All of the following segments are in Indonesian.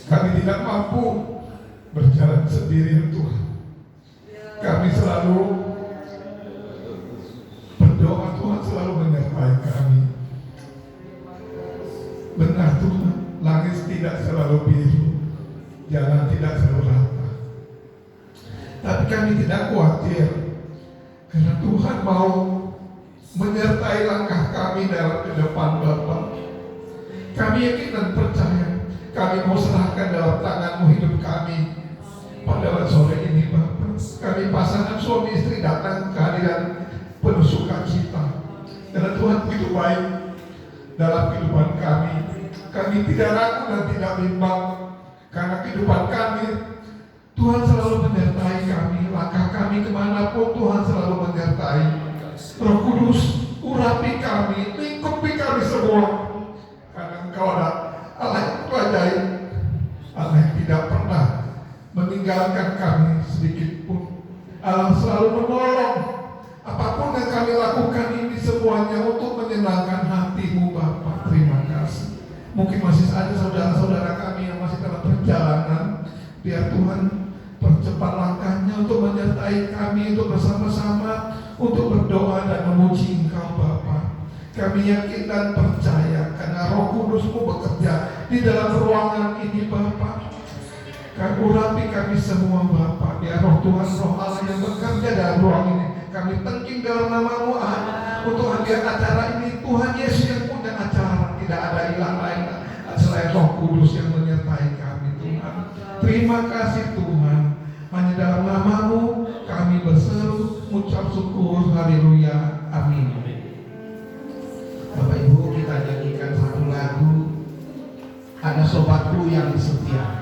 Kami tidak mampu berjalan sendiri Tuhan. Kami selalu berdoa, Tuhan selalu menyertai kami. Benar Tuhan, langit tidak selalu biru, jalan tidak selalu rata. Tapi kami tidak khawatir, karena Tuhan mau menyertai langkah kami dalam ke depan Bapa. Kami yakin dan percaya, kami mau serahkan dalam tangan-Mu hidup kami pada sore ini Bapa. Kami pasangan suami istri datang ke hadiran penuh sukacita, karena Tuhan begitu baik dalam kehidupan kami. Kami tidak ragu dan tidak bimbang, karena kehidupan kami Tuhan selalu menyertai kami. Langkah kami kemanapun Tuhan selalu menyertai. Roh Kudus urapi kami, lingkupi kami semua, karena Engkau adalah Allah yang ajaib, Allah yang tidak pernah meninggalkan kami sedikit pun. Allah selalu menolong. Apapun yang kami lakukan ini semuanya untuk menyenangkan hati-Mu Bapa. Terima kasih. Mungkin masih ada saudara-saudara kami yang masih dalam perjalanan. Biar Tuhan percepat langkahnya untuk menyertai kami, untuk bersama-sama untuk berdoa dan memuji Engkau Bapa. Kami yakin dan percaya karena Roh Kudus-Mu bekerja di dalam ruangan ini Bapa. Kami urapi kami semua Bapa. Biar Roh Tuhan, Roh Allah yang bekerja dalam ruang ini. Kami tengking dalam nama-Mu untuk hadir acara ini. Tuhan Yesus yang punya acara, tidak ada ilah lain selain Roh Kudus yang menyertai kami Tuhan. Terima kasih Tuhan. Hanya dalam nama-Mu kami berseru, ucap syukur, haleluya, amin. Bapak Ibu, kita nyanyikan satu lagu, Ada Sobatku Yang Setia.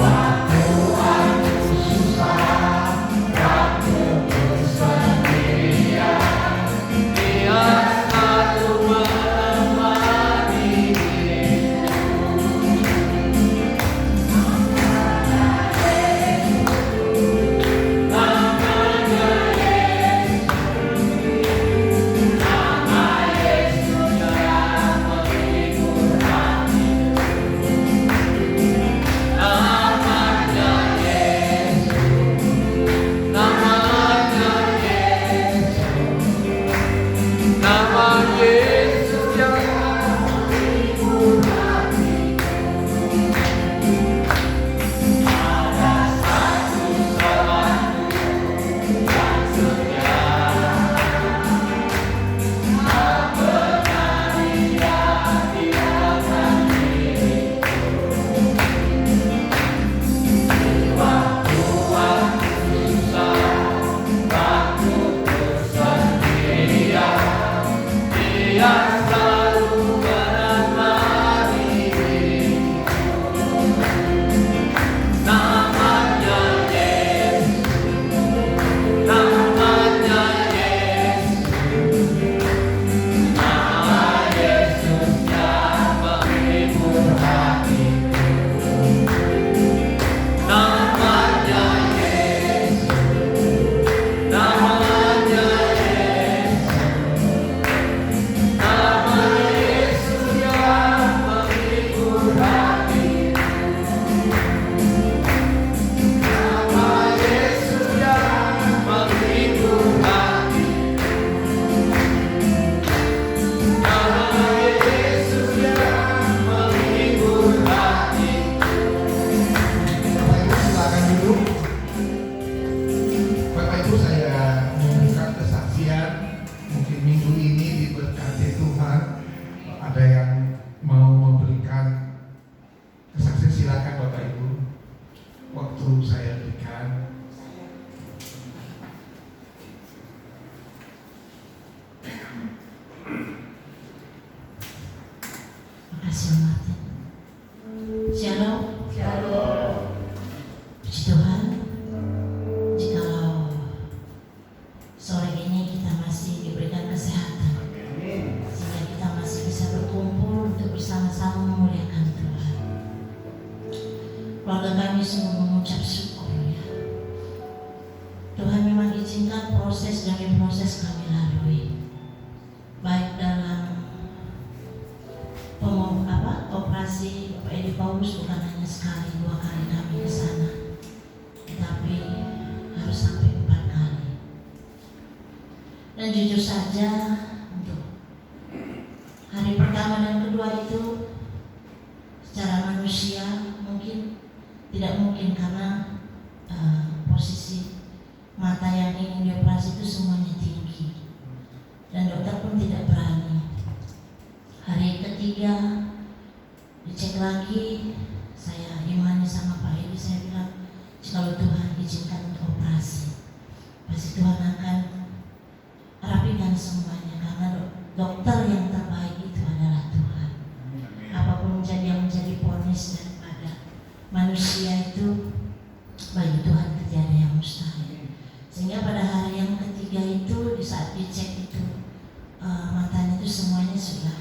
Waktu aku susah, waktu bersedih. izinkan proses demi proses kami lalui, baik dalam operasi Bapak Edi Paulus. Bukan hanya sekali 2 kali kami ke sana, tetapi harus sampai 4 kali. Dan jujur saja, untuk hari pertama dan kedua itu secara manusia mungkin tidak mungkin, karena posisi mata yang ingin dioperasi itu semuanya tinggi dan dokter pun tidak berani. Hari ketiga dicek lagi, saya imani sama Pak Edi, saya bilang kalau Tuhan izinkan untuk operasi, pasti Tuhan akan rapikan semuanya, karena dokter yang terbaik itu adalah Tuhan. Apapun yang menjadi vonis daripada manusia itu, bagi Tuhan tidak ada yang mustahil. Sehingga pada hari yang ketiga itu, di saat dicek itu matanya itu semuanya sudah,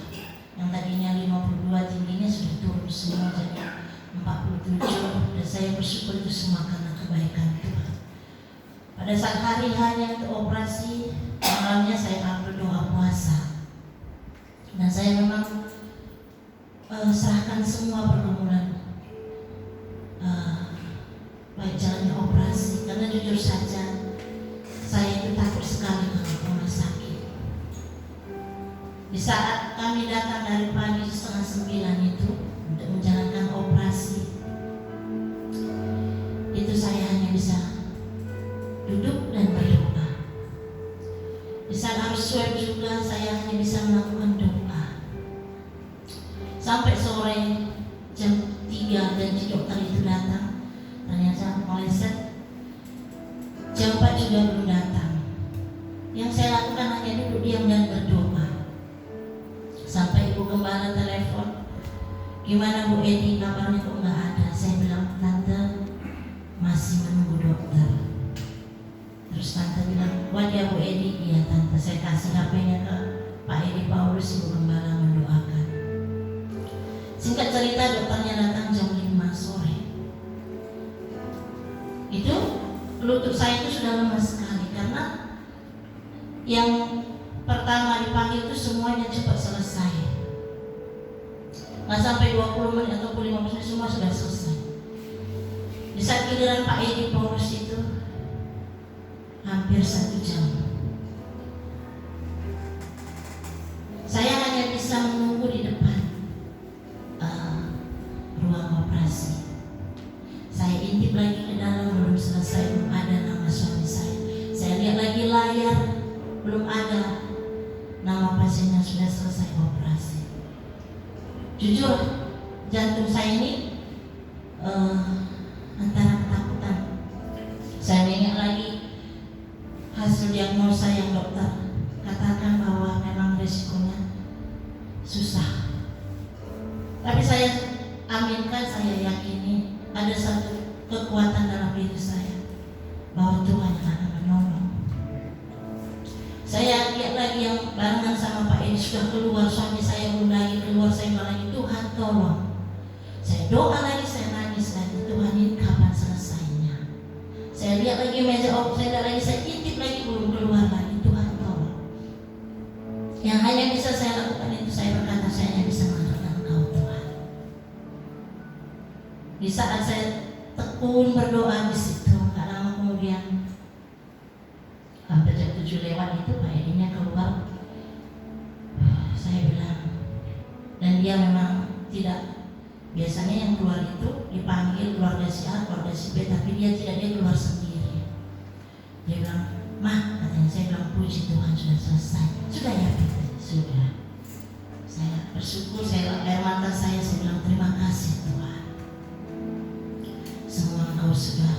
yang tadinya 52 tingginya sudah turun semua jadi 47. Dan saya bersyukur itu semua karena kebaikan Tuhan. Pada saat hari hanya untuk operasi, malamnya saya berdoa puasa, dan saya memang serahkan semua pergumulan baik jalannya operasi, karena jujur saja saya itu takut sekali kalau rumah sakit. Di saat kami datang dari pagi 8:30 itu untuk menjalankan operasi, itu saya hanya bisa duduk dan berdoa. Di saat harus swab juga saya hanya bisa melakukan doa. Sampai sore jam 3 janji dokter itu datang, ternyata meleset. Jam 4 juga belum datang. Yang saya lakukan hanya duduk diam dan berdoa. Sampai Ibu Gembala telepon, gimana Bu Edi, kabarnya kok nggak ada? Saya bilang, Tante masih menunggu dokter. Terus Tante bilang, wajar Bu Edi? Iya Tante. Saya kasih HP-nya ke Pak Edi Paulus, Ibu Gembala mendoakan. Singkat cerita, dokternya datang jam 5 sore. Itu lutut saya itu sudah lemas sekali, karena yang pertama dipanggil itu semuanya cepat selesai. Nggak sampai 20 menit atau 15 menit semua sudah selesai. Di saat giliran Pak Edi Paulus itu hampir 1 jam. Saya hanya bisa menunggu di depan ruang operasi. Saya intip lagi ke dalam, belum selesai, belum ada nama suami saya. Saya lihat lagi layar, belum ada nama pasien yang sudah selesai operasi. Jujur, jantung saya ini antara ketakutan. Saya ingat lagi hasil diagnosa yang dokter katakan bahwa memang resikonya susah. Tapi saya aminkan, saya yakini ada satu kekuatan dalam diri saya bahwa Tuhan akan menolong. Saya lihat lagi yang barengan sama Pak Edi sudah keluar, suami saya belum lagi keluar. Saya bilang lagi, Tuhan tolong. Saya doa lagi, saya nangis lagi, Tuhan ini kapan selesainya? Saya lihat lagi meja saya lihat lagi, saya intip lagi, belum keluar lagi, Tuhan tolong. Yang hanya bisa saya lakukan itu, saya berkata, saya hanya bisa mengandalkan Engkau Tuhan. Di saat saya tekun berdoa di situ, gak lama kemudian hampir jam 7 lewat itu Pak Edinya keluar. Saya bilang, dan dia memang tidak, biasanya yang keluar itu dipanggil keluarga si A, keluarga si B, tapi dia tidak, dia keluar sendiri. Dia bilang, Mah, katanya. Saya bilang, puji Tuhan sudah selesai. Sudah ya, sudah. Saya bersyukur, saya air mata saya bilang terima kasih Tuhan. Semua Engkau sudah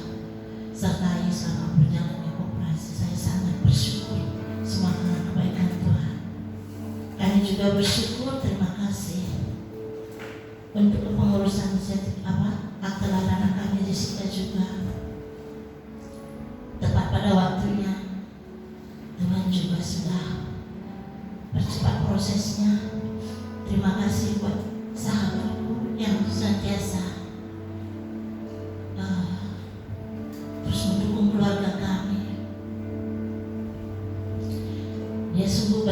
sertai selama berjalannya operasi. Saya sangat bersyukur semua karena kebaikan Tuhan. Kami juga bersyukur, terima kasih untuk pengurusan akte larangan kami Jessica juga tepat pada waktunya. Tuhan juga sudah percepat prosesnya. Terima kasih buat sahabatku yang senantiasa terus mendukung keluarga kami.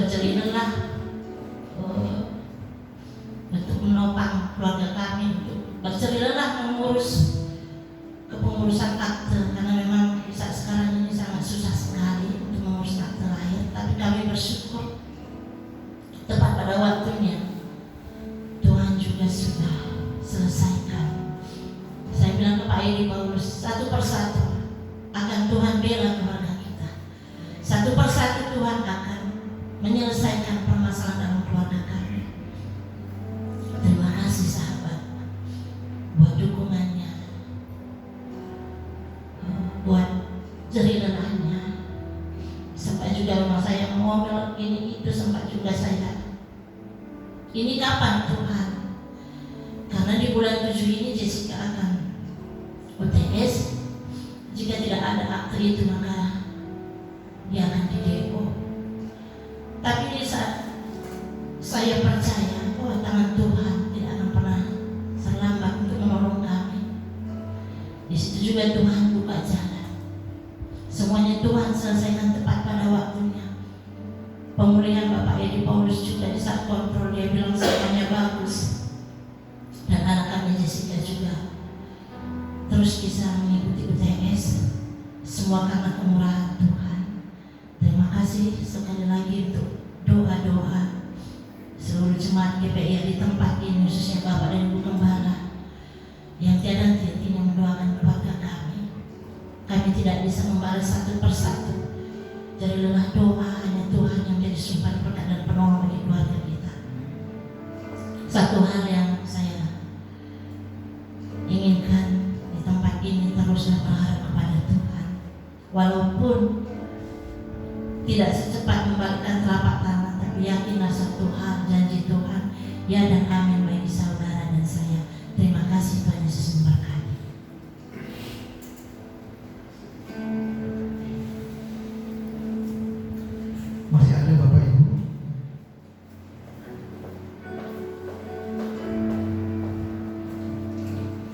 berjerih lelah untuk menopang keluarga kami, untuk berjerih lelah mengurus kepengurusan akte, karena memang saat sekarang ini sangat susah sekali untuk mengurus akte lahir. Tapi kami bersyukur tepat pada waktunya Tuhan juga sudah selesaikan. Saya bilang ke Pak Edi Paulus, satu persatu akan Tuhan bela keluarga kita, satu persatu Tuhan akan menyelesaikan permasalahan dalam keluarga kami. Terima kasih sahabat buat dukungannya, buat jerih lelahnya. Sempat juga memang saya ngomel ini itu, sempat juga saya, ini kapan Tuhan? Karena di bulan 7 ini Jessica akan UTS. Jika tidak ada akte itu maka dia akan di DO. Tapi di saat saya percaya bahwa tangan Tuhan tidak akan pernah terlambat untuk menolong kami, di situ juga Tuhan buka jalan. Semuanya Tuhan selesaikan tepat pada waktunya. Pemulihan Bapak Edi Paulus juga di saat kontrol dia bilang semuanya bagus, dan anak-anak Jessica juga terus bisa mengikuti UTS. Semua karena kemurahan Tuhan. Terima kasih sekali lagi untuk doa-doa seluruh jemaat GPI di tempat ini, khususnya Bapak dan Ibu Gembala yang tiada henti-hentinya mendoakan keluarga kami. Kami tidak bisa membalas satu persatu. Dari lelah doa, hanya Tuhan yang jadi sumber berkat dan penolong bagi keluarga kita. Satu hal yang saya inginkan di tempat ini, teruslah berharap kepada Tuhan. Walaupun tidak secepat membalikkan telapak tangan, tapi yakinlah satu hal, janji Tuhan, ya dan amin bagi saudara dan saya. Terima kasih, Tuhan Yesus memberkati. Masih ada Bapak Ibu?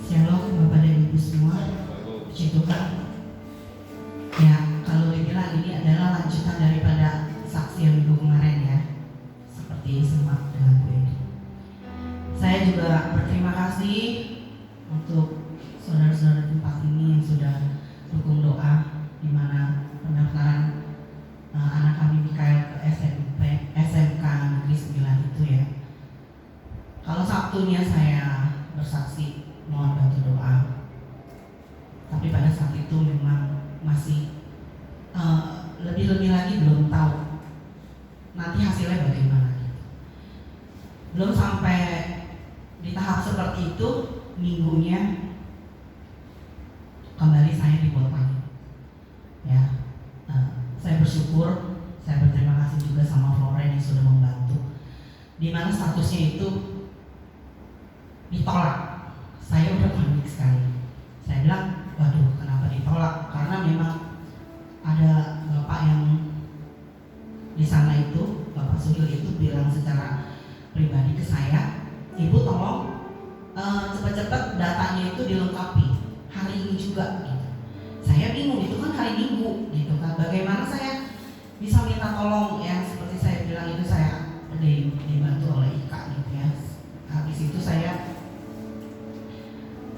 Shalom Bapak dan Ibu semua. Puji Tuhan. Ya, kalau dibilang ini adalah lanjutan daripada saksi yang minggu kemarin ya, seperti semak dengan Bu Edi. Saya juga berterima kasih untuk saudara-saudara tempat ini yang sudah dukung doa, di mana pendaftaran anak kami Mikael ke SMK Negeri 9 itu ya. Kalau Sabtunya saya bersaksi mohon bantu doa, tapi pada saat itu memang masih lebih-lebih lagi belum tahu nanti hasilnya bagaimana gitu. Belum sampai di tahap seperti itu, minggunya kembali saya dibuat lagi ya. Saya bersyukur, saya berterima kasih juga sama Floren yang sudah membantu, di mana statusnya itu ditolak. Saya udah panik sekali. Saya bilang, waduh, kenapa ditolak? Karena memang ada bapak yang di sana itu, Bapak Sugil itu bilang secara pribadi ke saya, Ibu tolong cepat-cepat datanya itu dilengkapi hari ini juga gitu. Saya bingung, itu kan hari Minggu gitu kan, bagaimana saya bisa minta tolong yang seperti saya bilang itu, saya dibantu oleh Ika gitu ya. Habis itu saya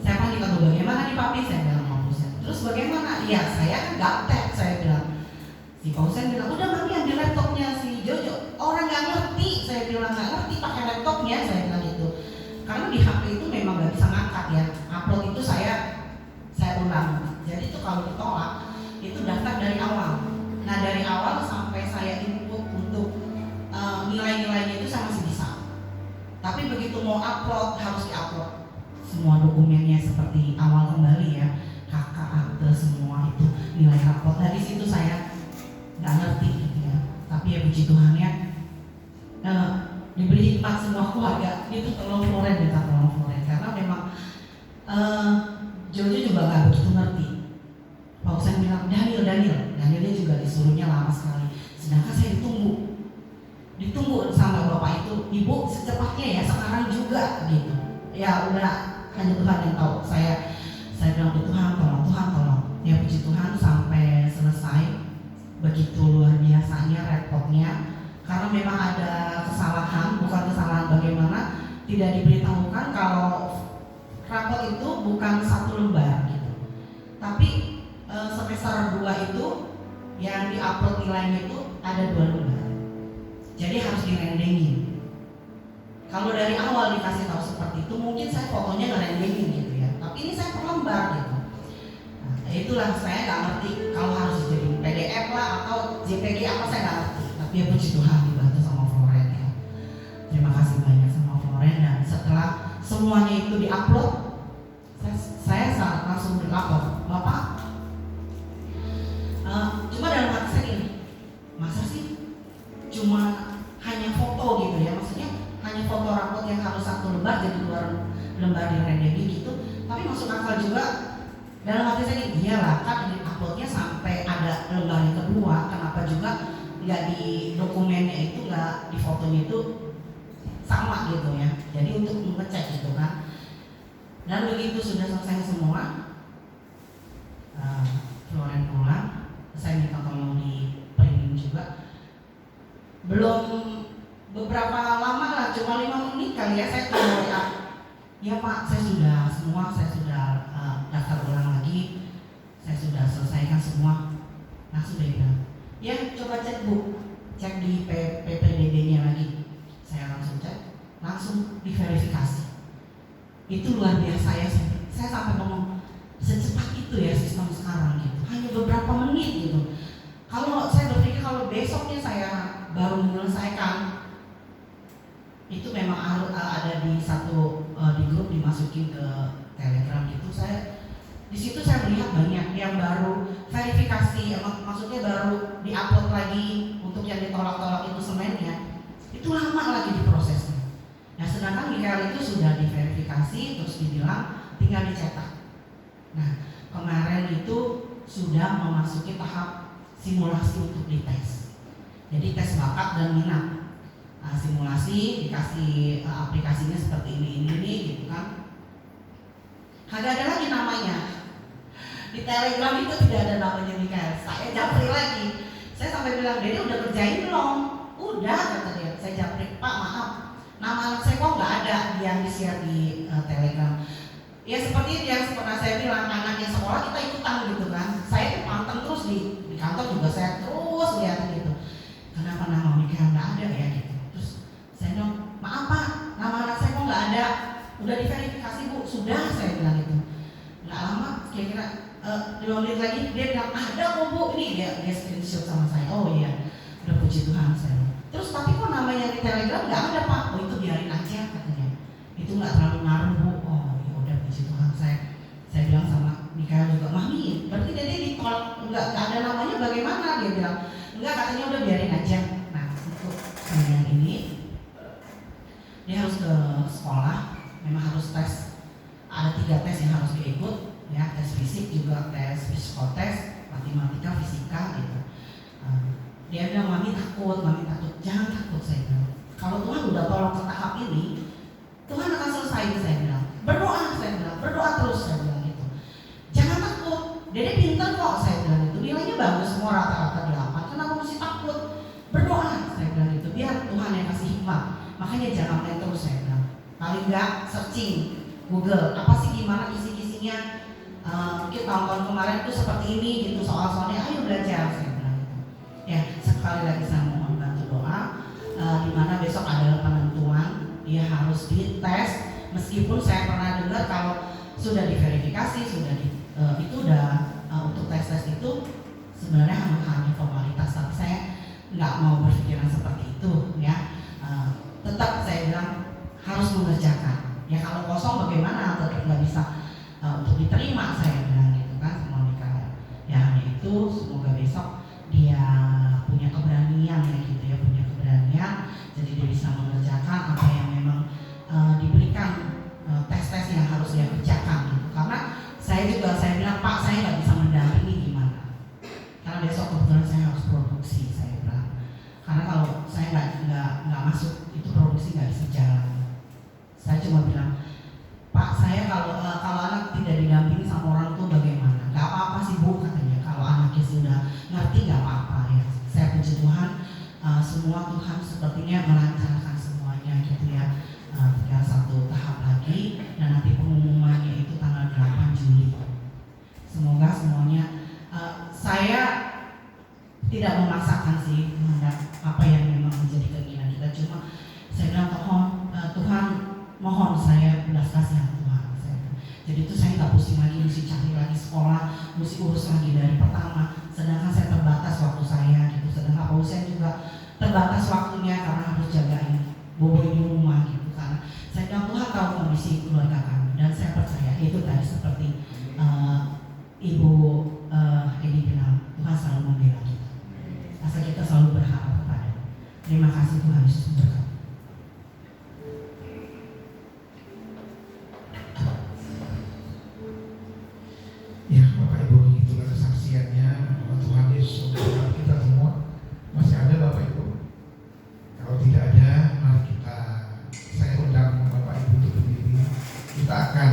panggil, bagaimana nih Papi? Saya bilang mau Pausen. Terus bagaimana? Ya saya kan gaptek, saya bilang. Si Pausen bilang, udah Mami ambil laptopnya si Jojo. Orang nggak ngerti, saya bilang nggak ngerti pakai laptopnya, saya bilang gitu. Karena di HP itu memang nggak bisa ngangkat ya. Upload itu saya ulang. Jadi itu kalau ditolak itu daftar dari awal. Nah dari awal sampai saya input untuk nilai-nilainya itu saya masih bisa. Tapi begitu mau upload harus diupload semua dokumennya seperti awal kembali ya, kakak akte semua itu nilai rapot. Dari situ saya nggak ngerti gitu ya. Tapi ya puji Tuhan ya, diberi hikmat semua keluarga. Itu tolong Floren, minta tolong Floren karena memang Jojo juga nggak begitu ngerti. Pausen bilang Danielnya juga disuruhnya lama sekali. Sedangkan saya ditunggu sama bapak itu, Ibu secepatnya ya sekarang juga gitu. Ya udah, hanya Tuhan yang tahu. Saya bilang Tuhan tolong. Ya puji Tuhan sampai selesai. Begitu luar biasanya laptopnya karena memang ada kesalahan, bukan kesalahan bagaimana, tidak diberitahukan kalau rapot itu bukan 1 lembar gitu. Tapi semester 2 itu yang diupload nilainya itu ada 2 lembar. Jadi harus direndengin. Kalau dari awal dikasih tahu seperti itu, mungkin saya fotonya ngerendengin gitu ya. Tapi ini saya per lembar gitu. Nah, itulah saya nggak ngerti kalau harus jadi PDF lah atau JPG apa, saya nggak ngerti. Tapi ya puji Tuhan dibantu sama Floren ya. Terima kasih banyak sama Floren, dan setelah semuanya itu diupload, saya langsung berlapor, Bapak. Cuma dalam hati saya gini, masa sih cuma hanya foto gitu ya, maksudnya hanya foto rapot yang harus 1 lembar jadi 2 lembar direndengin gitu. Tapi masuk akal juga dalam hati saya gini, iyalah kan ini uploadnya sampai ada lembar yang kedua, kenapa juga nggak di dokumennya itu, nggak di fotonya itu sama gitu ya. Jadi untuk mengecek gitu kan. Dan begitu sudah selesai semua, Floren pulang, saya minta tolong di printing juga. Belum beberapa lama lah, cuma 5 menit kali ya, saya keluar WA. Ya Pak, saya sudah daftar ulang lagi, saya sudah selesaikan semua. Nah sudah bilang, ya coba cek Bu, cek di PPDB-nya lagi. Saya langsung cek, langsung diverifikasi. Itu luar biasa ya, saya sampai ngomong secepat itu ya sistem sekarang gitu, hanya beberapa menit gitu. Kalau saya berpikir kalau besoknya saya baru menyelesaikan, itu memang harus ada di di grup dimasukin ke Telegram gitu. Di situ saya melihat banyak yang baru verifikasi, maksudnya baru diupload lagi untuk yang ditolak-tolak itu semennya, itu lama lagi diprosesnya. Nah sedangkan Mikael itu sudah diverifikasi, terus dibilang tinggal dicetak. Nah kemarin itu sudah memasuki tahap simulasi untuk dites. Jadi tes bakat dan minat. Nah, simulasi dikasih aplikasinya seperti ini gitu kan. Kagak ada lagi namanya. Di Telegram itu tidak ada namanya Mikael. Saya japri lagi. Saya sampai bilang, Dede udah kerjain belum? Udah kata dia. Saya japri, Pak maaf, nama anak saya kok nggak ada yang di-share di Telegram. Ya seperti yang pernah saya bilang, anaknya sekolah kita ikutan gitu kan. Saya tuh panteng terus di kantor juga, saya terus lihat gitu. Kenapa nama Mikael nggak ada ya gitu. Terus saya bilang, maaf Pak, nama anak saya kok nggak ada. Udah diverifikasi Bu, sudah saya bilang gitu. Nggak lama, kira-kira 5 menit lagi dia bilang ada kok Bu, ini dia screenshot sama saya. Oh iya, udah puji Tuhan saya. Terus tapi kok namanya di Telegram nggak ada Pak? Oh itu biarin aja katanya. Itu nggak terlalu ngaruh Bu. Oh ya udah puji Tuhan saya bilang sama Mikael juga, Mami, berarti Dede ditolak nggak ada namanya bagaimana? Dia bilang enggak, katanya udah biarin aja. Nah untuk yang ini dia harus ke sekolah, memang harus tes. Ada 3 tes yang harus diikut ya, tes fisik juga, tes psikotes, matematika, fisika gitu. Dia bilang mami takut, jangan takut saya bilang. Kalau Tuhan udah tolong ke tahap ini, Tuhan akan selesai saya bilang. Berdoa saya bilang, berdoa terus saya bilang gitu. Jangan takut, Dede pintar kok saya bilang itu, nilainya bagus semua rata-rata 8. Kenapa mesti takut? Berdoa saya bilang itu, biar Tuhan yang kasih hikmah. Makanya jangan main terus saya bilang. Paling enggak searching Google, apa sih gimana kisi-kisinya. Mungkin tahun-tahun kemarin itu seperti ini gitu soal-soalnya, ayo belajar saya bilang gitu. Ya sekali lagi saya mohon bantu doa, di mana besok adalah penentuan, dia harus dites. Meskipun saya pernah dengar kalau sudah diverifikasi, itu udah untuk tes itu sebenarnya hanya formalitas, tapi saya nggak mau berpikiran seperti itu ya. Tetap saya bilang harus mengerjakan. Ya kalau kosong bagaimana, tetap nggak bisa untuk diterima saya bilang gitu kan sama Mikael. Ya hanya itu, semoga besok dia punya keberanian ya gitu ya, punya keberanian, jadi dia bisa mengerjakan apa yang memang diberikan tes-tes yang harus dia kerjakan gitu. Karena saya bilang Pak, saya nggak bisa mendampingi gimana, karena besok kebetulan saya harus produksi saya bilang. Karena kalau saya nggak masuk itu produksi nggak bisa jalan. Saya cuma bilang, Pak saya kalau anak tidak didampingi sama orang tua bagaimana? Gak apa-apa sih Bu katanya, kalau anaknya sudah ngerti semua Tuhan sepertinya melancarkan semuanya gitu ya. Tinggal 1 tahap lagi dan nanti pengumumannya itu tanggal 8 Juli. Semoga semuanya, saya tidak memaksakan sih apa yang memang menjadi keinginan kita, cuma saya bilang Tuhan mohon saya belas kasihan Tuhan. Jadi itu saya nggak pusing lagi, mesti cari lagi sekolah, mesti urus lagi dari pertama. Sedangkan saya terbatas waktu saya gitu. Sedangkan Pak Hussein juga terbatas waktunya karena harus jagain bobo di rumah gitu. Karena saya bilang Tuhan tahu kondisi keluarga kami dan saya percaya itu tadi seperti Ibu Edi bilang, Tuhan selalu membela kita. Asal kita selalu berharap kepada. Terima kasih Tuhan Yesus memberkati. Ya Bapak Ibu, itulah kesaksiannya bahwa Tuhan Yesus memberkati kita semua. Masih ada Bapak Ibu? Kalau tidak ada, mari saya undang Bapak Ibu untuk berdiri. Kita akan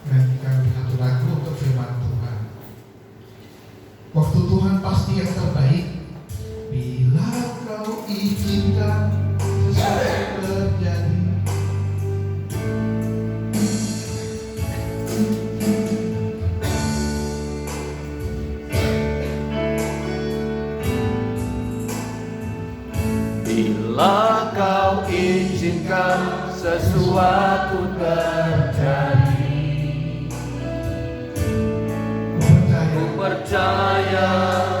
menyanyikan satu lagu untuk firman Tuhan. Waktu Tuhan pasti yang terbaik. Bila kau izinkan sesuatu terjadi. Bila kau izinkan sesuatu terjadi, ku percaya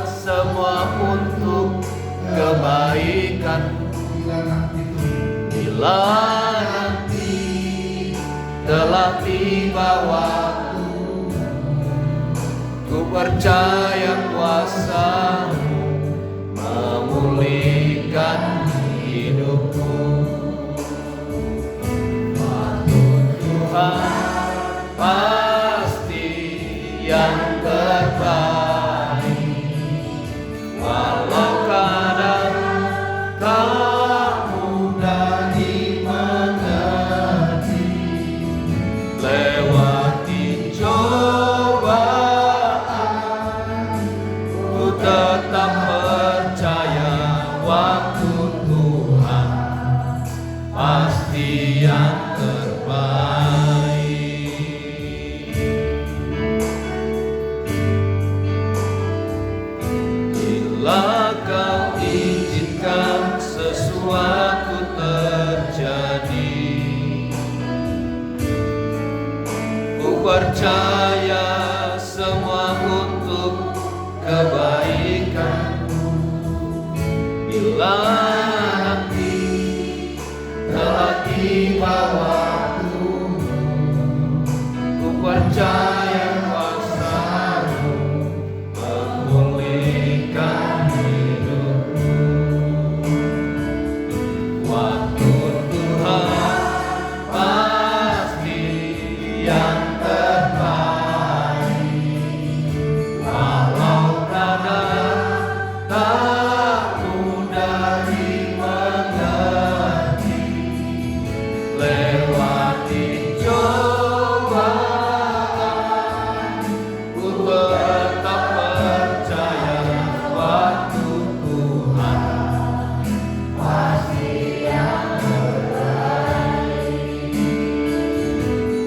semua untuk kebaikan. Bila nanti telah tiba waktu, ku percaya kuasa-Mu memulihkan hidupku. Waktu Tuhan pasti yang terbaik, walau kadang tak mudah dimengerti. Lewati cobaan, ku tetap percaya waktu Tuhan pasti yang terbaik. Bila kau izinkan sesuatu terjadi, ku percaya semua untuk kebaikan. Bila nanti telah tiba waktu, ku percaya kuasa-Mu memulihkan hidupku. Waktu Tuhan pasti yang terbaik, walau kadang tak mudah dimengerti. Lewati cobaan, ku tetap percaya waktu Tuhan pasti yang terbaik.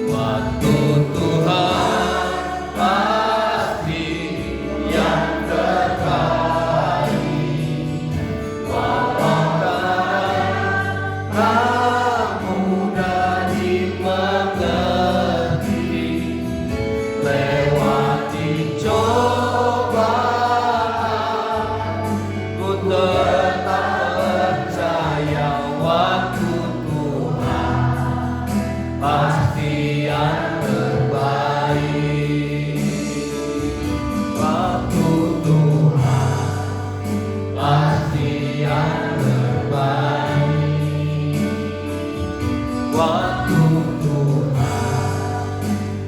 Waktu Tuhan pasti yang terbaik, walau kadang tak mudah dimengerti. Lewati cobaan, ku tetap percaya waktu Tuhan pasti yang terbaik. Waktu Tuhan pasti yang terbaik. Waktu Tuhan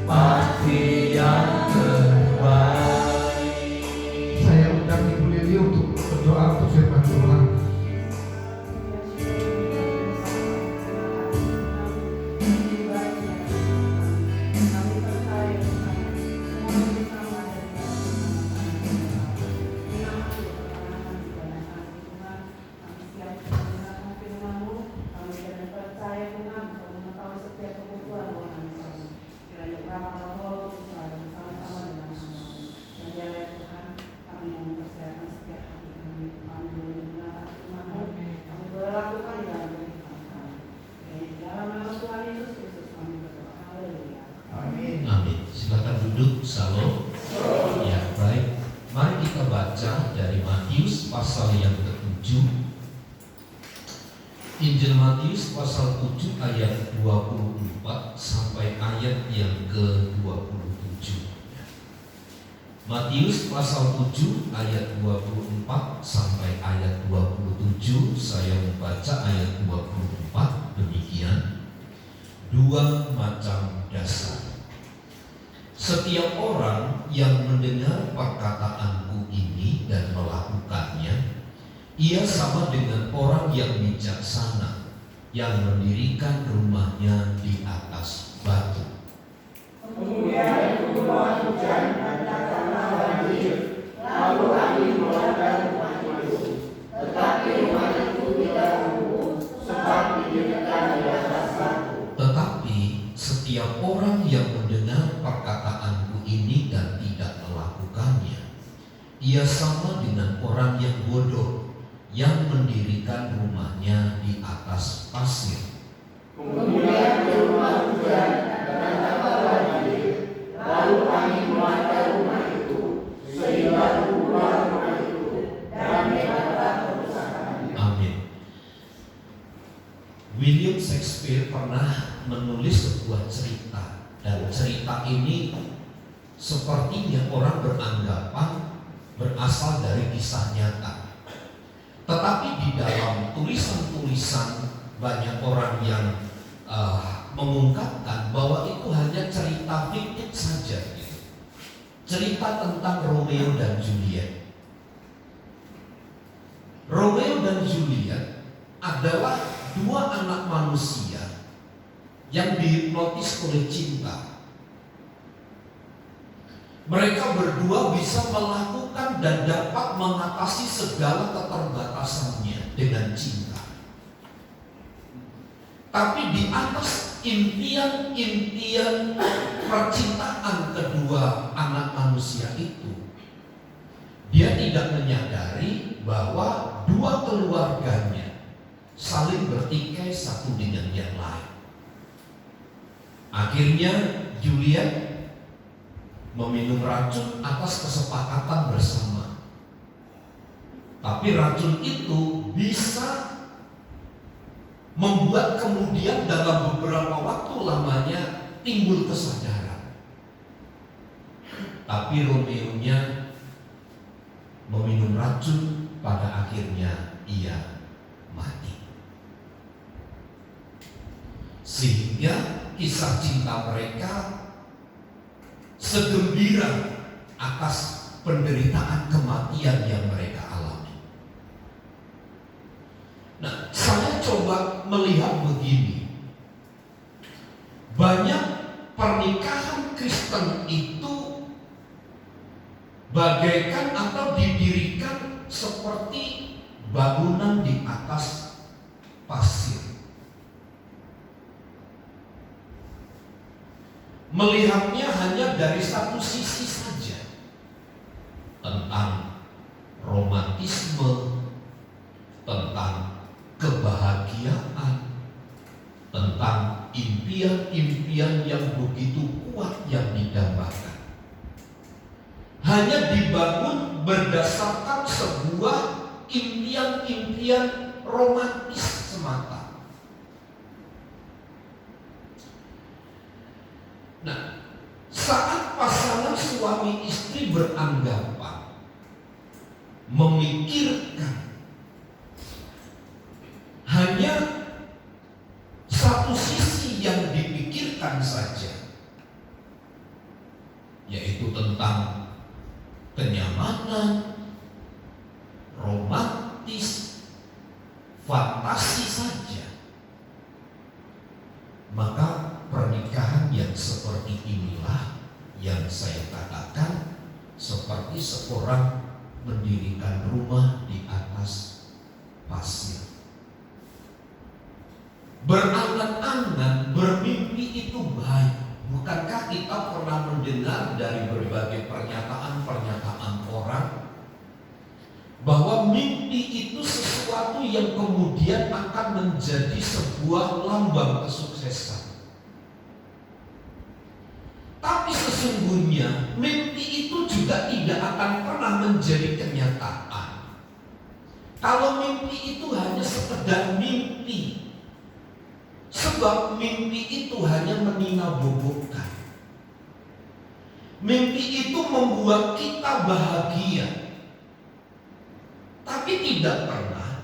pasti yang terbaik. Saya undang Ibu Lili untuk berdoa untuk firman Tuhan. membaca dari Matius pasal yang ke-7. Injil Matius pasal 7 ayat 24 sampai ayat yang ke-27. Matius pasal 7 ayat 24 sampai ayat 27. Saya membaca ayat 24 demikian. 2 macam dasar. Setiap orang yang mendengar perkataanku ini dan melakukannya, ia sama dengan orang yang bijaksana yang mendirikan rumahnya di atas batu. Kemudian turunlah hujan dan datanglah banjir, lalu angin melanda rumah itu. Tetapi rumah itu tidak runtuh, sebab didirikan di atas batu. Tetapi setiap orang yang mendengar perkataanku ini dan tidak melakukannya, ia sama dengan orang yang bodoh yang mendirikan rumahnya di atas pasir. Kemudian turunlah hujan dan datanglah banjir, lalu angin melanda rumah itu, sehingga runtuhlah rumah itu, dan mereka kerusakannya. Amin. William Shakespeare pernah menulis sebuah cerita, dan cerita ini sepertinya orang beranggapan berasal dari kisah nyata. Tetapi di dalam tulisan-tulisan banyak orang yang mengungkapkan bahwa itu hanya cerita fiktif saja, gitu. Cerita tentang Romeo dan Juliet. Romeo dan Juliet adalah dua anak manusia yang dihipnotis oleh cinta. Mereka berdua bisa melakukan dan dapat mengatasi segala keterbatasannya dengan cinta. Tapi di atas impian-impian percintaan kedua anak manusia itu, dia tidak menyadari bahwa dua keluarganya saling bertikai satu dengan yang lain. Akhirnya Juliet meminum racun atas kesepakatan bersama. Tapi racun itu bisa membuat kemudian dalam beberapa waktu lamanya timbul kesadaran. Tapi Romeo-nya meminum racun, pada akhirnya ia mati. Sehingga kisah cinta mereka segembira atas penderitaan kematian yang mereka alami. Nah, saya coba melihat begini. Banyak pernikahan Kristen itu bagaikan atau didirikan seperti bangunan di atas pasir. Melihatnya hanya dari satu sisi saja, tentang romantisme, tentang kebahagiaan, tentang impian-impian yang begitu kuat yang didambakan. Hanya dibangun berdasarkan sebuah impian-impian romantis semata. Nah, saat pasangan suami istri beranggapan, memikirkan hanya satu sisi yang dipikirkan saja, yaitu tentang kenyamanan, romantis, fantasi saja, maka pernikahan yang seperti inilah yang saya katakan seperti seorang mendirikan rumah di atas pasir. Berangan-angan, bermimpi itu baik. Bukankah kita pernah mendengar dari berbagai pernyataan-pernyataan orang bahwa mimpi itu sesuatu yang kemudian akan menjadi sebuah lambang kesuksesan? Tapi sesungguhnya mimpi itu juga tidak akan pernah menjadi menjadi kenyataan. Kalau mimpi itu hanya sekedar mimpi, sebab mimpi itu hanya meninabobokan. Mimpi itu membuat kita bahagia, tapi tidak pernah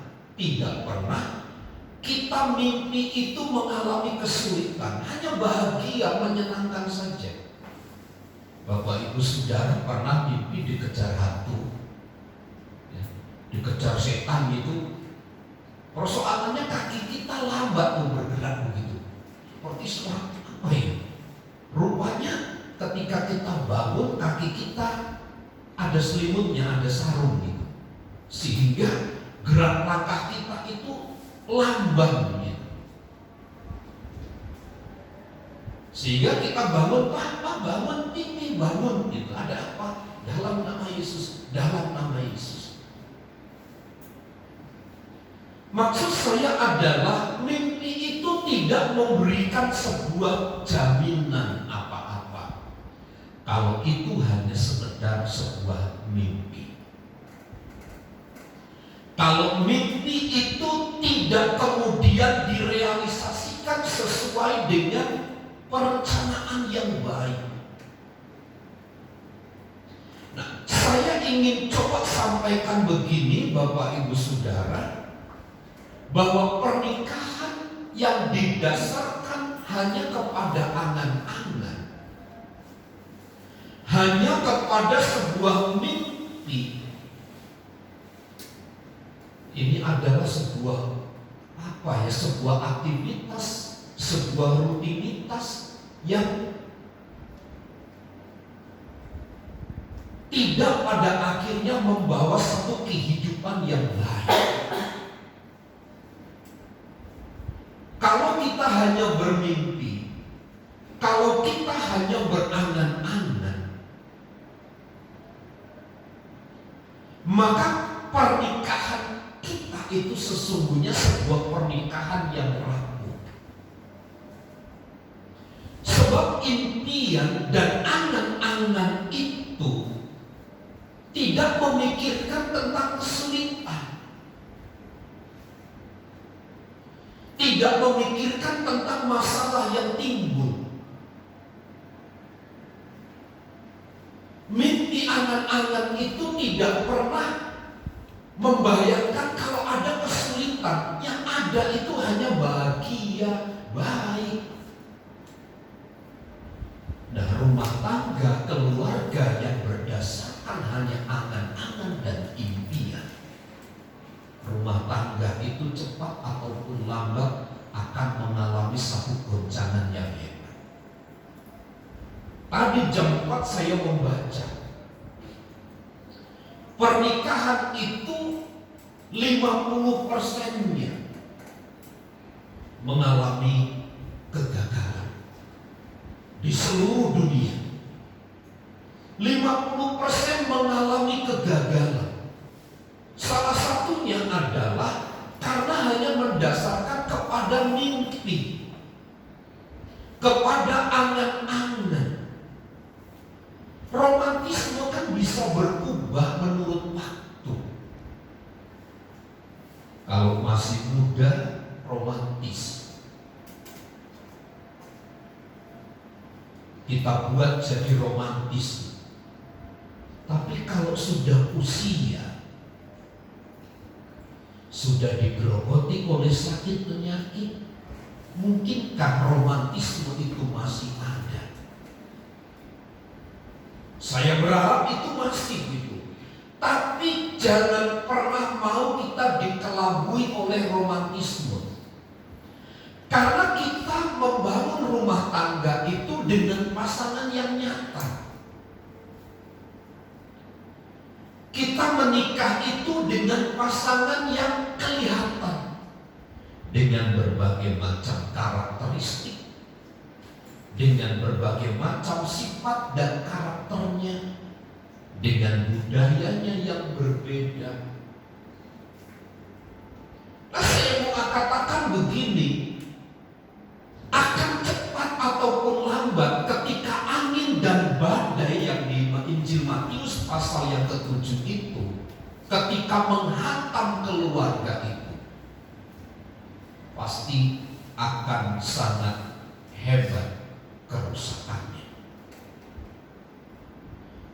kita mimpi itu mengalami kesulitan, hanya bahagia, menyenangkan saja. Bapak Ibu Saudara pernah mimpi dikejar hantu, ya, dikejar setan itu. Persoalannya kaki kita lambat bergerak begitu, seperti seorang apa ya? Rupanya ketika kita bangun, kaki kita ada selimutnya, ada sarung gitu, sehingga gerak langkah kita itu lamban gitu. Sehingga kita bangun, Papa bangun, Mimi bangun gitu. Ada apa? Dalam nama Yesus, dalam nama Yesus. Maksud saya adalah mimpi itu tidak memberikan sebuah jaminan apa-apa. Kalau itu hanya sekedar sebuah mimpi. Kalau mimpi itu tidak kemudian direalisasikan sesuai dengan perencanaan yang baik. Nah, saya ingin coba sampaikan begini Bapak Ibu Saudara, bahwa pernikahan yang didasarkan hanya kepada angan-angan, hanya kepada sebuah mimpi, ini adalah sebuah sebuah aktivitas, sebuah rutinitas yang tidak pada akhirnya membawa satu kehidupan yang baik. Kalau kita hanya bermimpi, kalau kita hanya berangan-angan, maka pernikahan kita itu sesungguhnya sebuah pernikahan yang rapuh. Sebab impian dan angan-angan itu tidak memikirkan tentang kesulitan, tidak memikirkan tentang masalah yang timbul. Mimpi angan-angan itu tidak pernah membayangkan kalau ada kesulitan. Yang ada itu hanya bahagia, baik. Nah, rumah tangga, keluarga yang berdasarkan hanya angan-angan dan impian, rumah tangga itu cepat ataupun lambat akan mengalami satu goncangan yang hebat. Tadi jam 4 saya membaca, pernikahan itu 50%-nya mengalami kegagalan di seluruh dunia. 50% mengalami kegagalan. Salah satunya adalah karena hanya mendasarkan kepada mimpi, kepada angan-angan. Romantisme kan bisa berubah menurut waktu. Kalau masih muda, romantis. Kita buat jadi romantis. Tapi kalau sudah usia, sudah digerogoti oleh sakit penyakit, mungkinkah romantisme itu masih ada? Saya berharap itu masih gitu. Tapi jangan pernah mau kita dikelabui oleh romantisme. Karena kita membangun rumah tangga itu dengan pasangan yang nyata. Kita menikah itu dengan pasangan yang kelihatan, dengan berbagai macam karakteristik, dengan berbagai macam sifat dan karakternya, dengan budayanya yang berbeda. Nah, saya mau katakan begini, akan cepat ataupun lambat ketika angin dan badai yang di Injil Matius pasal yang ke-7 itu ketika menghantam keluarga itu, pasti akan sangat hebat kerusakannya.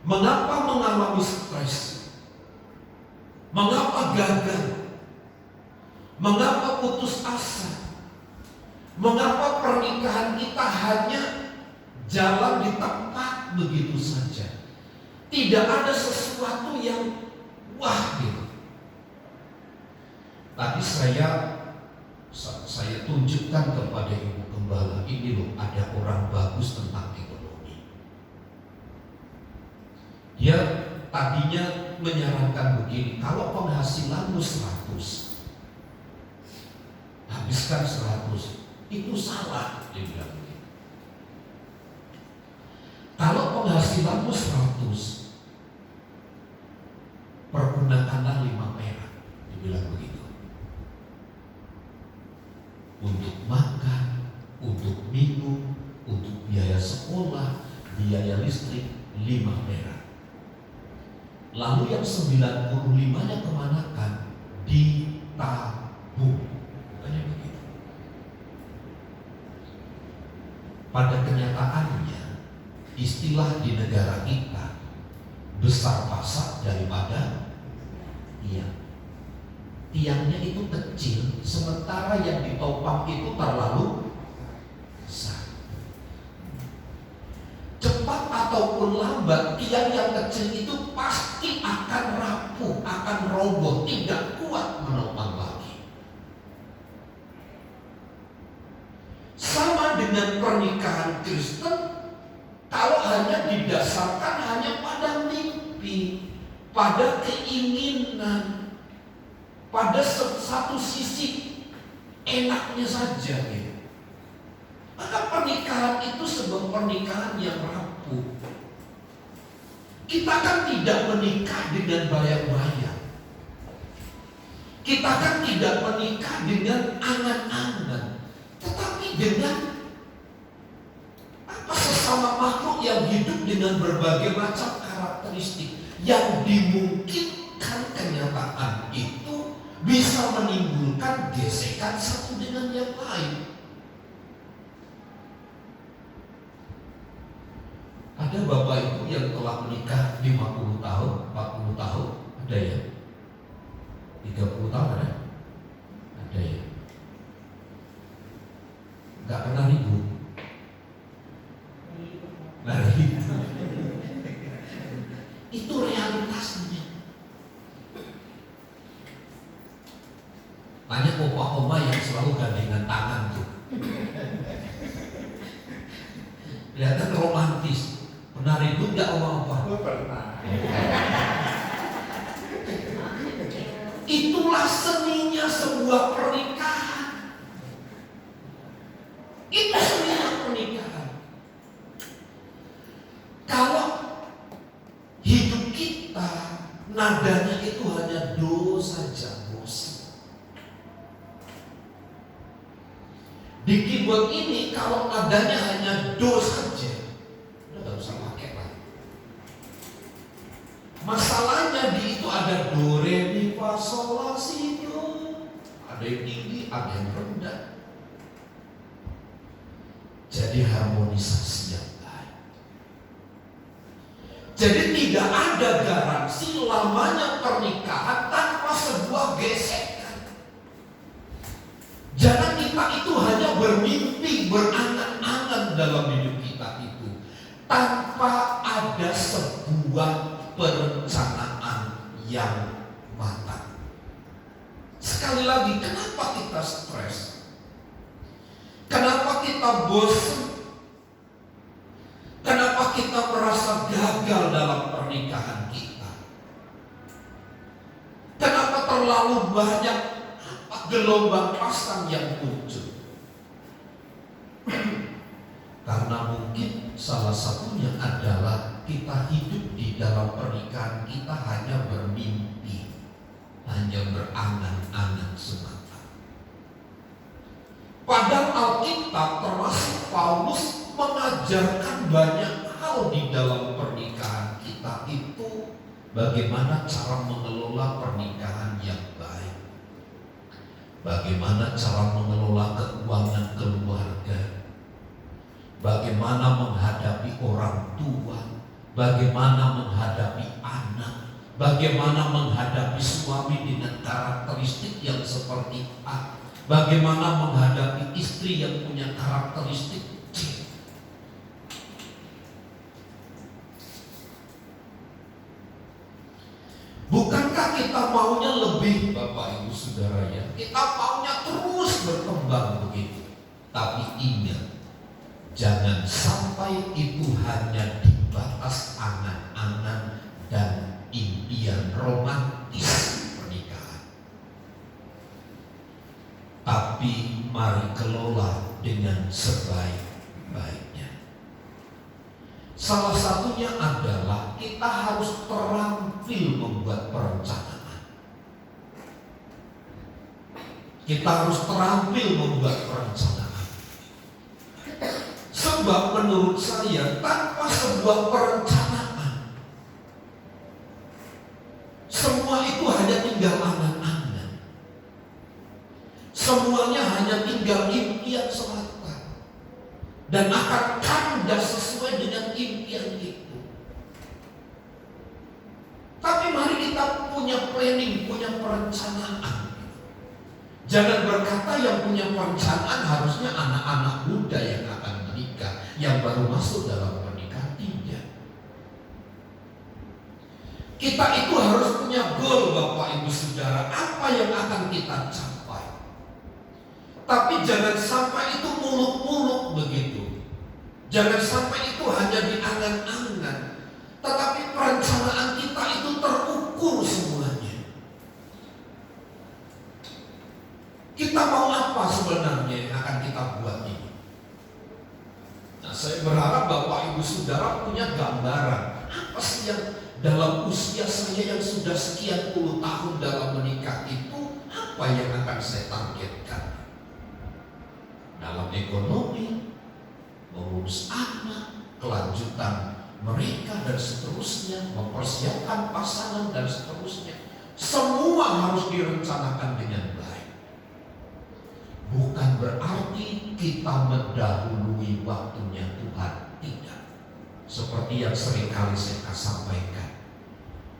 Mengapa mengalami stres? Mengapa gagal? Mengapa putus asa? Mengapa pernikahan kita hanya jalan di tempat begitu saja? Tidak ada sesuatu yang wah gitu. Tadi saya tunjukkan kepada Ibu Gembala, ini loh ada orang bagus tentang ekonomi. Dia tadinya menyarankan begini, kalau penghasilanmu 100, habiskan 100. Itu salah, dia bilang begitu. Kalau penghasilanmu 100, pergunakanlah 5 perak, dia bilang begitu. Untuk makan, untuk minum, untuk biaya sekolah, biaya listrik, 5 perak. Lalu yang 95-nya kemanakan? Ditabung. Bukannya begitu. Pada kenyataannya, istilah di negara kita, besar pasak daripada tiang. Tiangnya itu kecil, sementara yang ditopang itu terlalu besar. Cepat ataupun lambat, tiang yang kecil itu pasti akan rapuh, akan roboh, tidak kuat menopang lagi. Sama dengan pernikahan Kristen, kalau hanya didasarkan hanya pada mimpi, pada keinginan, pada satu sisi enaknya saja gitu. Maka pernikahan itu sebuah pernikahan yang rapuh. Kita kan tidak menikah dengan bayang-bayang. Kita kan tidak menikah dengan angan-angan, tetapi dengan sesama makhluk yang hidup dengan berbagai macam karakteristik yang dimungkinkan kenyataan itu bisa menimbulkan gesekan satu dengan yang lain. Ada bapak ibu yang telah menikah 50 tahun, 40 tahun, ada ya? 30 tahun ada? Ada ya? Gak pernah ribut. Nah itu realitasnya. Banyak opa-opa yang selalu gandengan tangan tuh. Kelihatan romantis. Pernah ribut gak opa-opa? Pernah. Itulah seninya sebuah pernikahan. Itu seninya pernikahan. Kalau hidup kita nadanya itu hanya do saja, bosan. Di keyboard ini kalau nadanya hanya do saja, udah gak usah pakai lagi. Masalahnya di itu ada do, re, mi, fa, sol, la, si, do. Ada yang tinggi, ada yang rendah. Jadi harmonisasi yang baik. Jadi tidak ada garansi lamanya pernikahan tanpa sebuah gesekan. Jangan kita itu hanya bermimpi, berangan-angan dalam hidup kita itu tanpa ada sebuah perencanaan yang matang. Sekali lagi, kenapa kita stres? Kenapa kita bosan? Kenapa kita merasa gagal dalam pernikahan kita? Kenapa terlalu banyak gelombang pasang yang muncul? Karena mungkin salah satunya adalah kita hidup di dalam pernikahan kita hanya bermimpi, hanya berangan-angan semata. Padahal Alkitab termasuk Paulus mengajarkan banyak hal di dalam pernikahan kita itu, bagaimana cara mengelola pernikahan bagaimana cara mengelola keuangan keluarga, bagaimana menghadapi orang tua, bagaimana menghadapi anak, bagaimana menghadapi suami dengan karakteristik yang seperti A, bagaimana menghadapi istri yang punya karakteristik C. Bukankah kita maunya lebih, Bapak Ibu Saudara ya? Kita maunya terus berkembang begitu. Tapi ingat, jangan sampai itu hanya di batas angan-angan dan impian romantis pernikahan. Tapi mari kelola dengan sebaik-baiknya. Salah satunya adalah kita harus terampil membuat perencanaan. Kita harus terampil membuat perencanaan. Sebab menurut saya tanpa sebuah perencanaan, semua itu hanya tinggal angan-angan. Semuanya hanya tinggal impian semata. Dan akan kandas sesuai dengan impian itu. Tapi mari kita punya planning, punya perencanaan. Jangan berkata yang punya perencanaan harusnya anak-anak muda yang akan menikah, yang baru masuk dalam pernikahan. Tidak. Kita itu harus punya goal, Bapak Ibu Saudara, apa yang akan kita capai. Tapi jangan sampai itu muluk-muluk begitu. Jangan sampai itu hanya di angan-angan, tetapi perencanaan kita itu terukur semuanya. Kita mau apa sebenarnya yang akan kita buat ini? Nah, saya berharap Bapak Ibu Saudara punya gambaran apa sih yang dalam usia saya yang sudah sekian puluh tahun dalam menikah itu, apa yang akan saya targetkan? Dalam ekonomi, mengurus anak, kelanjutan mereka dan seterusnya, mempersiapkan pasangan dan seterusnya. Semua harus direncanakan dengan baik. Bukan berarti kita mendahului waktunya Tuhan, tidak. Seperti yang seringkali saya sampaikan,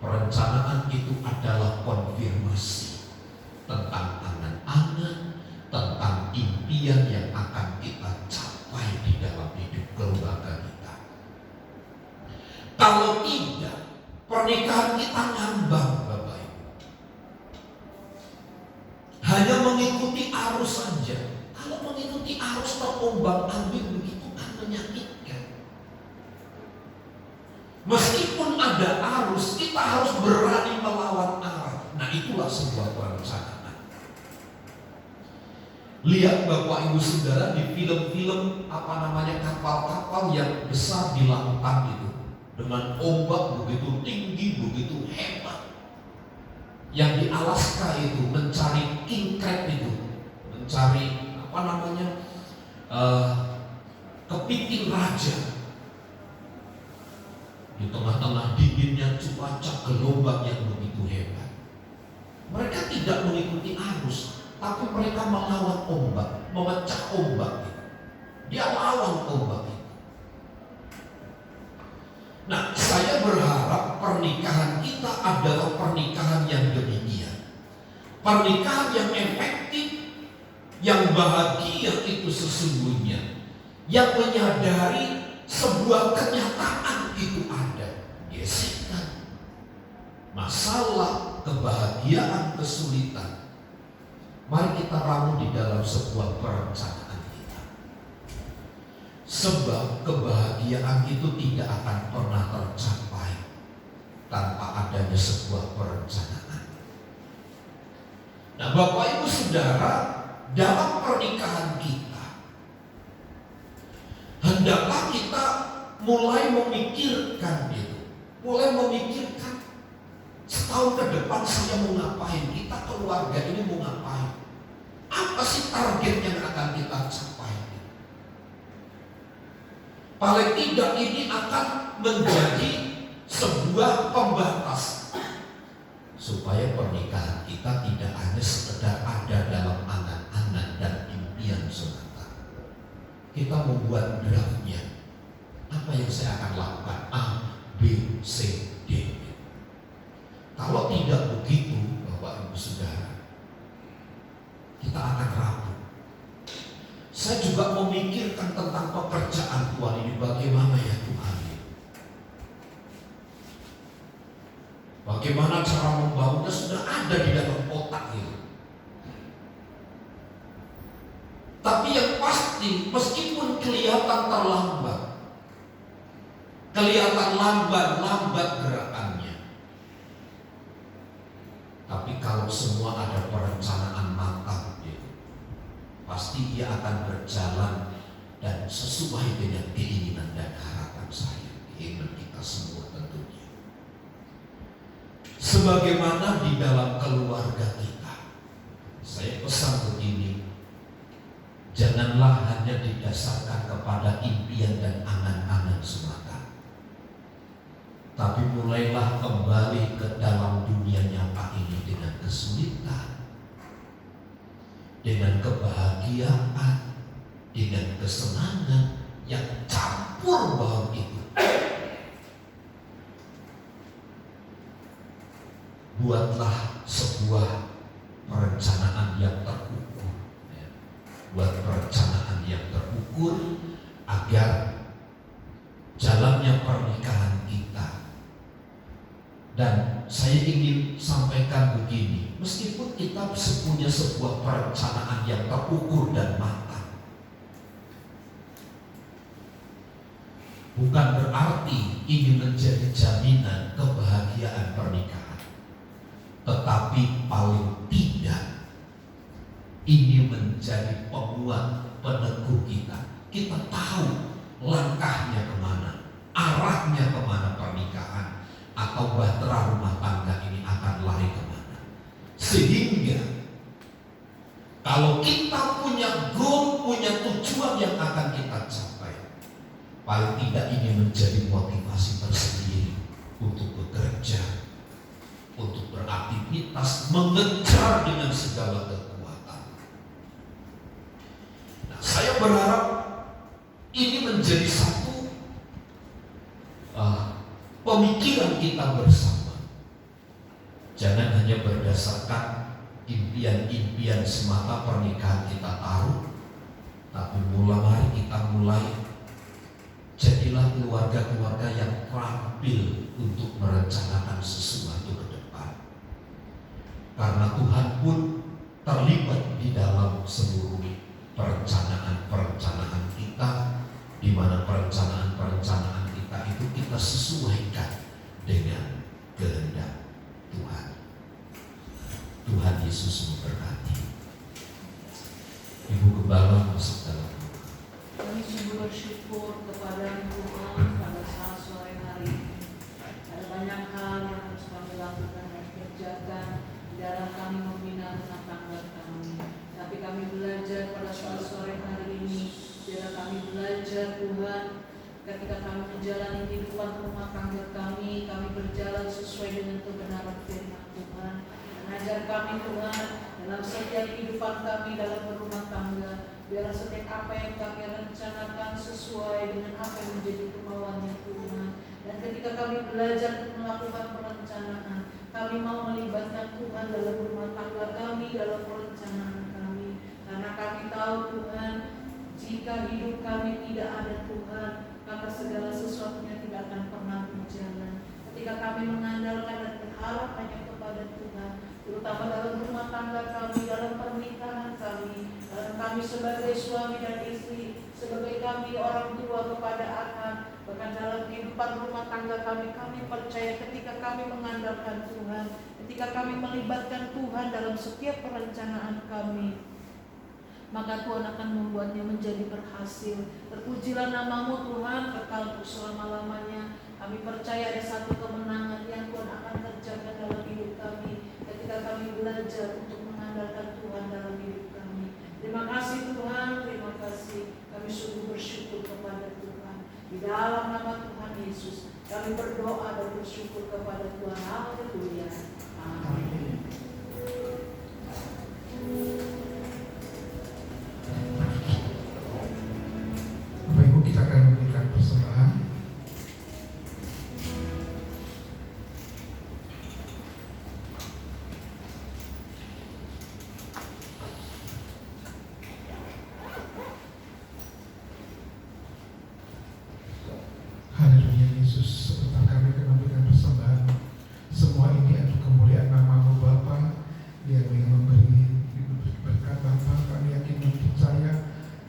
perencanaan itu adalah konfirmasi tentang angan-angan, tentang impian yang akan kita capai di dalam hidup keluarga kita. Kalau tidak, pernikahan kita ngambang, Bapak Ibu. Hanya mengikuti arus saja. Kalau mengikuti arus terombang-ambing begitu kan menyakitkan. Meskipun ada arus, kita harus berani melawan arah. Nah, itulah sebuah perencanaan. Lihat Bapak Ibu Saudara di film-film kapal-kapal yang besar di lautan itu, dengan ombak begitu tinggi, begitu hebat. Yang di Alaska itu mencari king crab itu, mencari kepiting raja. Di tengah-tengah dinginnya cuaca, gelombang yang begitu hebat. Mereka tidak mengikuti arus, tapi mereka melawan ombak, memecah ombak. Dia lawan ombak itu. Nah, saya berharap pernikahan kita adalah pernikahan yang demikian. Pernikahan yang efektif, yang bahagia itu sesungguhnya, yang menyadari sebuah kenyataan itu ada. Gesekan, masalah, kebahagiaan, kesulitan. Mari kita ramu di dalam sebuah perencanaan kita. Sebab kebahagiaan itu tidak akan pernah tercapai tanpa adanya sebuah perencanaan. Nah, Bapak Ibu Saudara, dalam pernikahan kita, hendaklah kita mulai memikirkan itu. Mulai memikirkan setahun ke depan saya mau ngapain, kita keluarga ini mau ngapain. Apa sih target yang akan kita capai? Paling tidak ini akan menjadi sebuah pembatas, supaya pernikahan kita tidak hanya sekedar ada dalam angan-angan dan impian semata. Kita membuat draftnya. Apa yang saya akan lakukan? A, B, C, D. Kalau tidak begitu, Bapak Ibu Saudara, kita akan rapuh. Saya juga memikirkan tentang pekerjaan Tuhan ini, bagaimana ya Tuhan? Bagaimana cara membangunnya sudah ada di dalam otak ini. Tapi yang pasti, meskipun kelihatan terlambat, kelihatan lambat gerakannya, tapi kalau semua ada perencanaan matang, pasti ia akan berjalan dan sesuai dengan keinginan dan harapan saya, keinginan kita semua tentunya. Sebagaimana di dalam keluarga kita, saya pesan begini, janganlah hanya didasarkan kepada impian dan angan-angan semata, tapi mulailah kembali ke dalam dunia nyata ini dengan kesulitan, dengan kebahagiaan, dengan kesenangan yang campur baur itu. Buatlah sebuah perencanaan yang terukur, buat perencanaan yang terukur agar jalannya pernikahan kita. Dan saya ingin sampaikan begini, meskipun kita punya sebuah perencanaan yang terukur dan matang, bukan berarti ini menjadi jaminan kebahagiaan pernikahan. Tetapi paling tidak ini menjadi penguat peneguh kita. Kita tahu langkahnya kemana, arahnya kemana pernikahan atau bahtera rumah tangga ini akan lari kemana. Sehingga kalau kita punya goal, punya tujuan yang akan kita capai, paling tidak ini menjadi motivasi tersendiri untuk bekerja, untuk beraktivitas, mengejar dengan segala kekuatan. Nah, saya berharap ini menjadi satu pemikiran kita bersama. Jangan hanya berdasarkan impian-impian semata pernikahan kita taruh, tapi mari kita mulai jadilah keluarga-keluarga yang terampil untuk merencanakan sesuatu ke depan. Karena Tuhan pun terlibat di dalam seluruh perencanaan kita, di mana perencanaan kita itu kita sesuaikan dengan kehendak Tuhan. Tuhan Yesus memberkati. Ibu Gembala masuk dalam. Kami sungguh bersyukur kepada Tuhan pada saat sore hari ini. Ada banyak hal yang harus kami lakukan dan kerjakan di dalam kami membina rumah tangga kami. Tapi kami belajar pada saat sore hari ini, biar kami belajar Tuhan, ketika kami menjalani kehidupan rumah tangga kami berjalan sesuai dengan kebenaran firman Tuhan. Ajar kami Tuhan dalam setiap kehidupan kami dalam berumah tangga. Biar setiap apa yang kami rencanakan sesuai dengan apa yang menjadi kemauannya Tuhan. Dan ketika kami belajar melakukan perencanaan, kami mau melibatkan Tuhan dalam rumah tangga kami, dalam perencanaan kami. Karena kami tahu Tuhan, jika hidup kami tidak ada Tuhan, maka segala sesuatunya tidak akan pernah berjalan. Ketika kami mengandalkan dan berharap hanya kepada Tuhan, terutama dalam rumah tangga kami, dalam pernikahan kami, dalam kami sebagai suami dan istri, sebagai kami orang tua kepada anak, bahkan dalam kehidupan rumah tangga kami percaya ketika kami mengandalkan Tuhan, ketika kami melibatkan Tuhan dalam setiap perencanaan kami, maka Tuhan akan membuatnya menjadi berhasil. Terpujilah namamu Tuhan, kekal untuk selama-lamanya. Kami percaya ada satu kemenangan yang Tuhan akan kerjakan dalam hidup kami ketika kami belajar untuk mengandalkan Tuhan dalam hidup kami. Terima kasih Tuhan, terima kasih. Kami sungguh bersyukur kepada Tuhan. Di dalam nama Tuhan Yesus, kami berdoa dan bersyukur kepada Tuhan. Haleluya. Amin. Bapak Ibu, kita akan memberikan persembahan. Haleluya Yesus, sebentar kami akan memberikan persembahan. Semua ini untuk kemuliaan nama-Mu Bapa, yang memberi berkat Bapa. Kami yakin dan percaya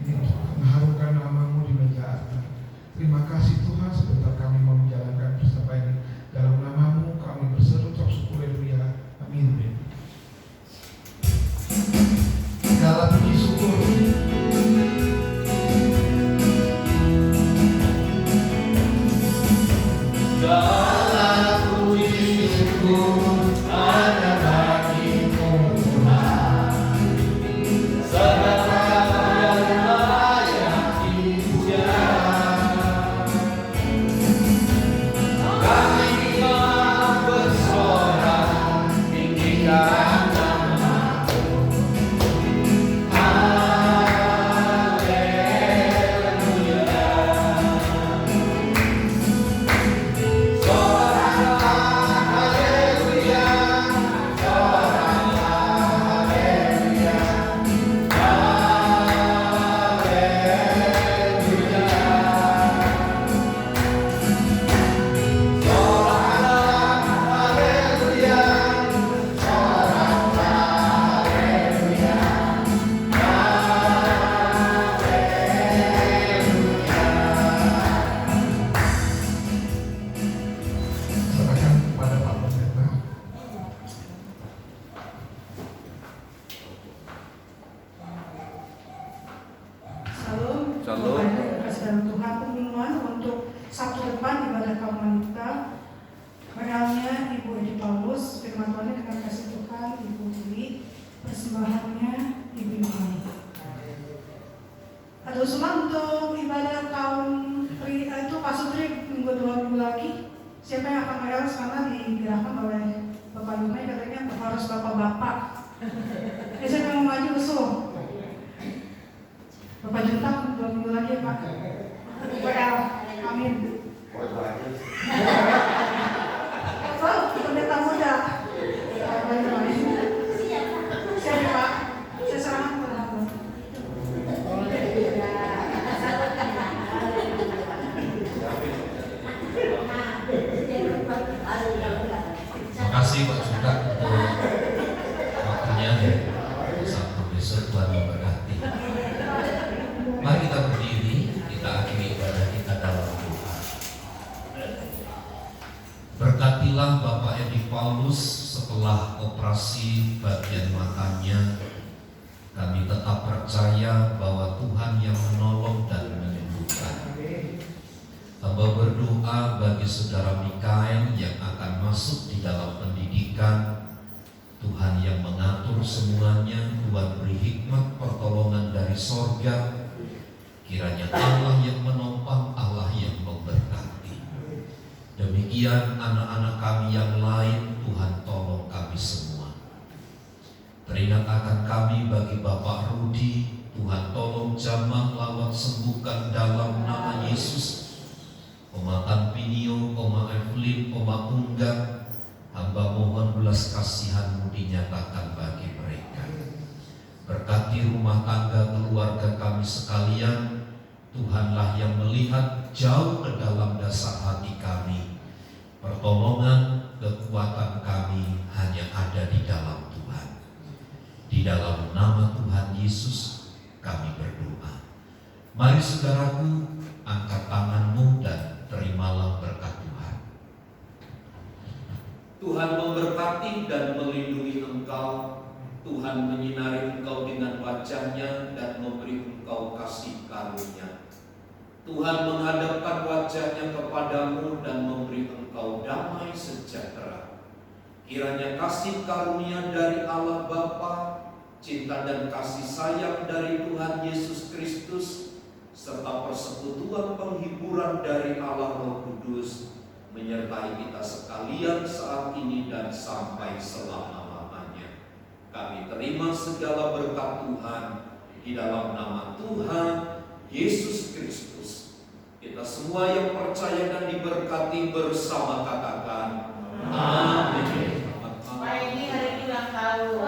ini untuk mengharumkan nama-Mu di meja altar. Terima kasih Tuhan, sebentar kami mau menjalankan persembahan ini dalam nama-Mu. Kami berseru ucap syukur, haleluya, amin. Segala puji syukur Segala puji syukur hanya bagi-Mu Tuhan. Segala yang layak dipuja. Kami mau bersorak tinggikan nama-Mu. serahkan kepada Pak Pendeta. Salam. Salam. Kasih Tuhan pengumuman untuk Sabtu depan ibadah kaum wanita. Realnya Ibu Edi Paulus, firman Tuhan dengan kasih Tuhan Ibu Lili, persembahannya Ibu Yohani. Ada usulan untuk ibadah kaum itu Pak Sutri minggu 2 minggu lagi. Siapa yang akan meres karena digerakkan oleh Bapak Yunai, katanya harus bapak-bapak. Siapa yang mau maju usul? Bapak Juntang 2 minggu lagi ya Pak. WL, amin. Oh, pendeta muda. Siap ya Pak. Saya serahkan kepada Bapak. Terima kasih Pak Suka untuk waktunya ya. Sabtu besok Tuhan memberkati. Mari kita berdiri, kita akhiri ibadah kita dalam doa. Berkatilah Bapak Edi Paulus setelah operasi bagian matanya. Kami tetap percaya bahwa Tuhan yang menolong dan menyembuhkan. Hamba berdoa bagi saudara Mikael yang akan masuk di dalam pendidikan. Tuhan yang mengatur semuanya, Tuhan beri hikmat pertolongan dari sorga. Kiranya Allah yang menopang, Allah yang memberkati. Demikian anak-anak kami yang lain, Tuhan tolong kami semua. Teringat akan kami bagi Bapak Rudi, Tuhan tolong jamah lawat sembuhkan dalam nama Yesus. Oma Tanpinio, Oma Evelyn, Oma Unggang, hamba mohon belas kasihan-Mu dinyatakan bagi mereka. Berkati rumah tangga keluarga kami sekalian. Tuhanlah yang melihat jauh ke dalam dasar hati kami. Pertolongan, kekuatan kami hanya ada di dalam Tuhan. Di dalam nama Tuhan Yesus kami berdoa. Mari saudaraku, angkat tanganmu dan terimalah berkat Tuhan. Tuhan memberkati dan melindungi engkau. Tuhan menyinari engkau dengan wajah-Nya dan memberi engkau kasih karunia. Tuhan menghadapkan wajah-Nya kepadamu dan memberi engkau damai sejahtera. Kiranya kasih karunia dari Allah Bapa, cinta dan kasih sayang dari Tuhan Yesus Kristus, serta persekutuan penghiburan dari Allah Roh Kudus menyertai kita sekalian saat ini dan sampai selama-lamanya. Kami terima segala berkat Tuhan di dalam nama Tuhan Yesus Kristus. Kita semua yang percaya dan diberkati bersama katakan amin. Pak ini hari ini ulang tahun.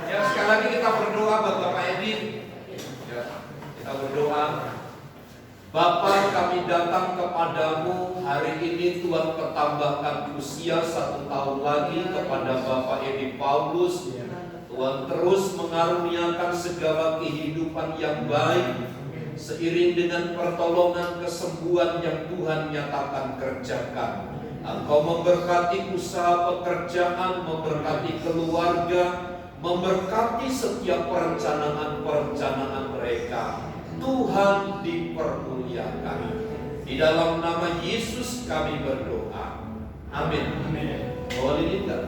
Ya, sekali lagi kita berdoa buat Bapak Edi. Ya, kita berdoa. Bapa, kami datang kepadamu hari ini. Tuhan pertambahkan usia 1 tahun lagi kepada Bapak Edi Paulus. Tuhan terus mengaruniakan segala kehidupan yang baik seiring dengan pertolongan kesembuhan yang Tuhan nyatakan kerjakan. Engkau memberkati usaha pekerjaan, memberkati keluarga, memberkati setiap perencanaan-perencanaan mereka. Tuhan dipermuliakan. Di dalam nama Yesus kami berdoa. Amin. Boleh tidak?